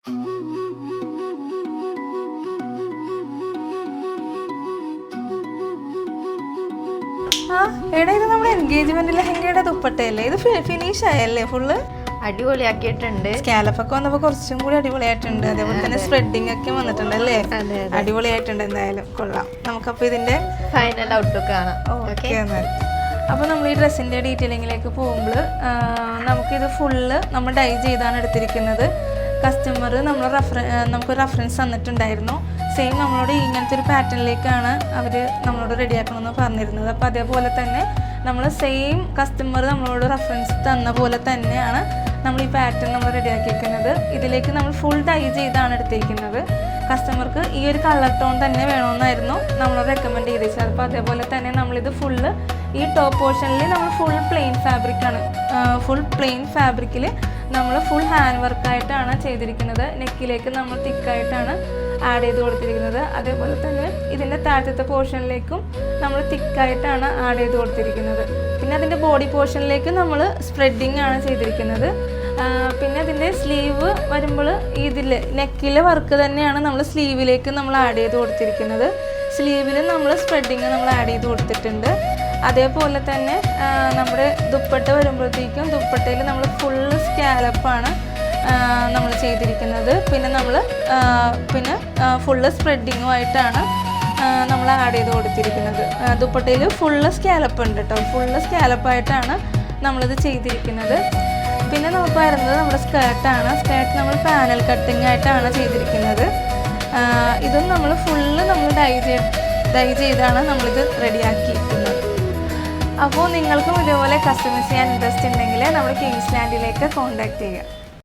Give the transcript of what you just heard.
ആ എടാ, ഇത് നമ്മുടെ എൻഗേജ്മെന്റ് ലെഹങ്കയുടെ ദുപ്പട്ടയല്ലേ? ഇത് ഫിനിഷ് ആയല്ലേ? ഫുള്ള് അടിപൊളിയാക്കിയിട്ടുണ്ട്. സ്കാലപ്പൊക്കെ വന്നപ്പോ കുറച്ചും കൂടി അടിപൊളിയായിട്ടുണ്ട്. അതേപോലെ തന്നെ സ്പ്രെഡിങ് ഒക്കെ വന്നിട്ടുണ്ട് അല്ലേ? അടിപൊളിയായിട്ടുണ്ട്. എന്തായാലും കൊള്ളാം. നമുക്കപ്പോൾ ഇതിന്റെ ഫൈനൽ ഔട്ട്ലുക്ക് കാണാം. ഓക്കെ, എന്നാൽ അപ്പോൾ നമ്മൾ ഈ ഡ്രസ്സിൻ്റെ ഡീറ്റെയിലിങ്ങിലേക്ക് പോകുമ്പോൾ നമുക്കിത് ഫുള്ള് നമ്മൾ ഡൈ ചെയ്താണ് എടുത്തിരിക്കുന്നത്. കസ്റ്റമർ നമുക്ക് റെഫറൻസ് തന്നിട്ടുണ്ടായിരുന്നു. സെയിം നമ്മളോട് ഇങ്ങനത്തെ ഒരു പാറ്റേണിലേക്കാണ് അവർ നമ്മളോട് റെഡിയാക്കണമെന്ന് പറഞ്ഞിരുന്നത്. അപ്പോൾ അതേപോലെ തന്നെ നമ്മൾ സെയിം കസ്റ്റമർ നമ്മളോട് റെഫറൻസ് തന്ന പോലെ തന്നെയാണ് നമ്മൾ ഈ പാറ്റേൺ നമ്മൾ റെഡിയാക്കിയിരിക്കുന്നത്. ഇതിലേക്ക് നമ്മൾ ഫുൾ ഡൈ ചെയ്താണ് എടുത്തിരിക്കുന്നത്. കസ്റ്റമർക്ക് ഈ ഒരു കളർ ടോൺ തന്നെ വേണമെന്നായിരുന്നു നമ്മളോട് റെക്കമെൻഡ് ചെയ്തിച്ചത്. അപ്പോൾ അതേപോലെ തന്നെ നമ്മളിത് ഫുള്ള് ഈ ടോപ്പ് പോർഷനിൽ നമ്മൾ ഫുൾ പ്ലെയിൻ ഫാബ്രിക്കാണ്. ഫുൾ പ്ലെയിൻ ഫാബ്രിക്കിൽ നമ്മൾ ഫുൾ ഹാൻഡ് വർക്കായിട്ടാണ് ചെയ്തിരിക്കുന്നത്. നെക്കിലേക്ക് നമ്മൾ തിക്കായിട്ടാണ് ആഡ് ചെയ്ത് കൊടുത്തിരിക്കുന്നത്. അതേപോലെ തന്നെ ഇതിൻ്റെ താഴത്തെ പോർഷനിലേക്കും നമ്മൾ തിക്കായിട്ടാണ് ആഡ് ചെയ്ത് കൊടുത്തിരിക്കുന്നത്. പിന്നെ അതിൻ്റെ ബോഡി പോർഷനിലേക്ക് നമ്മൾ സ്പ്രെഡിങ് ആണ് ചെയ്തിരിക്കുന്നത്. പിന്നെ അതിൻ്റെ സ്ലീവ് വരുമ്പോൾ ഇതിൽ നെക്കിലെ വർക്ക് തന്നെയാണ് നമ്മൾ സ്ലീവിലേക്ക് നമ്മൾ ആഡ് ചെയ്ത് കൊടുത്തിരിക്കുന്നത്. സ്ലീവിൽ നമ്മൾ സ്പ്രെഡിങ് നമ്മൾ ആഡ് ചെയ്ത് കൊടുത്തിട്ടുണ്ട്. അതേപോലെ തന്നെ നമ്മുടെ ദുപ്പട്ട വരുമ്പോഴത്തേക്കും ദുപ്പട്ടയിൽ നമ്മൾ ഫുള്ള് സ്കാലപ്പാണ് നമ്മൾ ചെയ്തിരിക്കുന്നത്. പിന്നെ ഫുള്ള് സ്പ്രെഡിങ്ങുമായിട്ടാണ് നമ്മൾ ആഡ് ചെയ്ത് കൊടുത്തിരിക്കുന്നത്. ദുപ്പട്ടയിൽ ഫുള്ള് സ്കാലപ്പ് ഉണ്ട് കേട്ടോ. ഫുള്ള് സ്കാലപ്പായിട്ടാണ് നമ്മളിത് ചെയ്തിരിക്കുന്നത്. പിന്നെ നമുക്ക് വരുന്നത് നമ്മുടെ സ്കേർട്ടാണ്. സ്കേർട്ട് നമ്മൾ പാനൽ കട്ടിങ് ആയിട്ടാണ് ചെയ്തിരിക്കുന്നത്. ഇതും നമ്മൾ ഫുള്ള് നമ്മൾ ഡൈ ചെയ്താണ് നമ്മളിത് റെഡിയാക്കിയിരിക്കുന്നത്. അപ്പോൾ നിങ്ങൾക്കും ഇതേപോലെ കസ്റ്റമൈസ് ചെയ്യാൻ ഇൻട്രസ്റ്റ് ഉണ്ടെങ്കിൽ നമ്മുടെ കിങ്സ് ലാൻഡിലേക്ക് കോൺടാക്ട് ചെയ്യുക.